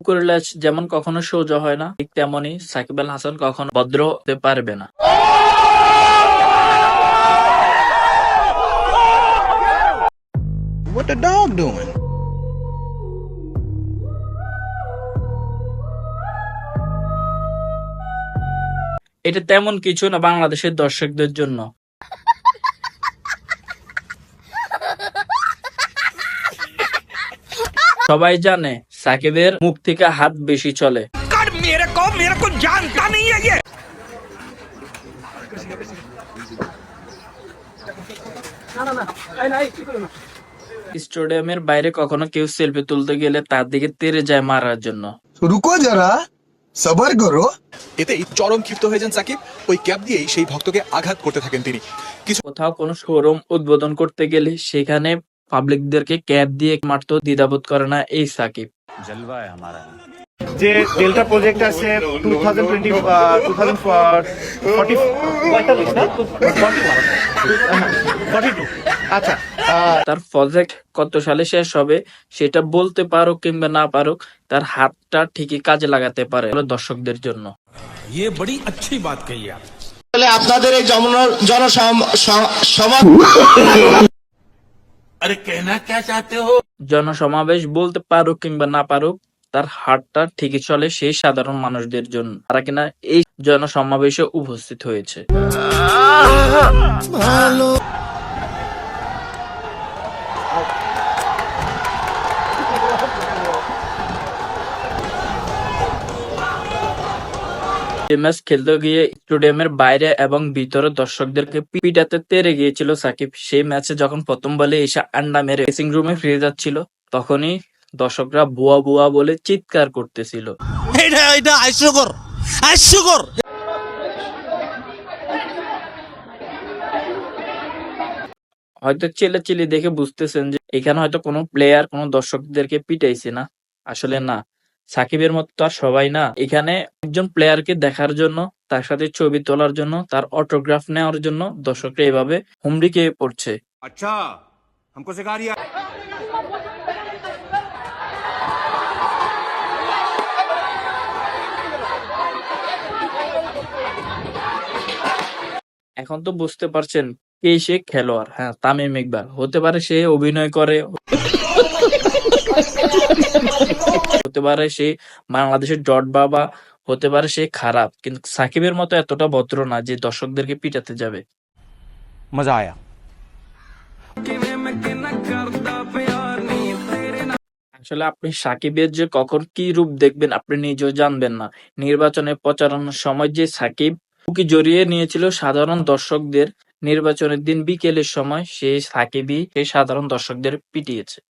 কৈলাস যেমন কখনো সোজা হয় না, ঠিক তেমনি সাকিব আল হাসান কখনো ভদ্র হতে পারবে না। What the dog doing? এটা তেমন কিছু না বাংলাদেশের দর্শকদের জন্য। সবাই জানে সাকিবের মুখ থেকে হাত বেশি চলে। স্টেডিয়ামের বাইরে কখনো কেউ সেলফি তুলতে গেলে তার দিকে তেড়ে যায় মারার জন্য। রুকো যারা, সবার করো। এতেই চরম ক্ষিপ্ত হয়ে যান সাকিব। ওই ক্যাপ দিয়েই সেই ভক্তকে আঘাত করতে থাকেন তিনি। কোথাও কোনো শোরুম উদ্বোধন করতে গেলে সেখানে পাবলিকদেরকে ক্যাপ দিয়ে মারতেও দ্বিধাবোধ করে না এই সাকিব। যে ডেল্টা প্রজেক্ট আছে 2042 আচ্ছা, তার প্রজেক্ট কত সালে শেষ হবে সেটা বলতে পারুক কিংবা না পারুক, তার হাতটা ঠিকই কাজে লাগাতে পারে দর্শকদের জন্য। আপনাদের এই জনসমাবেশ বলতে পারুক কিংবা না পারুক, তার হাতটা ঠিকই চলে সেই সাধারণ মানুষদের জন্য, তারা কিনা এই জনসমাবেশে উপস্থিত হয়েছে। ম্যাচ খেলতে গিয়ে স্টেডিয়ামের বাইরে এবং ভিতরে দর্শকদেরকে পিটাতে তেড়ে গিয়েছিল সাকিব। সেই ম্যাচে যখন প্রথম বলে এসে আন্ডা মেরে ড্রেসিং রুমে ফিরে যাচ্ছিল, তখনই দর্শকরা বুয়া বুয়া বলে চিৎকার করতেছিল। হয়তো চিল্লাচিল্লি দেখে বুঝতেছেন যে এখানে হয়তো কোনো প্লেয়ার কোনো দর্শকদেরকে পিটাইছে না, আসলে না। সাকিবের মতো তো আর সবাই না, এখানে একজন প্লেয়ারকে দেখার জন্য, তার সাথে ছবি তোলার জন্য, তার অটোগ্রাফ নেওয়ার জন্য দর্শকরা এভাবে হুমড়ি খেয়ে পড়ছে। আচ্ছা, हमको सिखा रिया। এখন তো বুঝতে পারছেন কে সে খেলোয়াড়। হ্যাঁ, তামিম ইকবাল। হতে পারে সে অভিনয় করে, হতে পারে সে বাংলাদেশের ডট বাবা, হতে পারে সে খারাপ, কিন্তু সাকিবের মতো এতটা ভদ্র না যে দর্শকদেরকে পিটাতে যাবে। मजा आया। আসলে আপনি সাকিবের যে কখন কি রূপ দেখবেন আপনি নিজেও জানবেন না। নির্বাচনে প্রচারণার সময় যে সাকিব বুকে জড়িয়ে নিয়েছিল সাধারণ দর্শকদের, নির্বাচনের দিন বিকেলের সময় সেই সাকিবই সেই সাধারণ দর্শকদের পিটিয়েছে।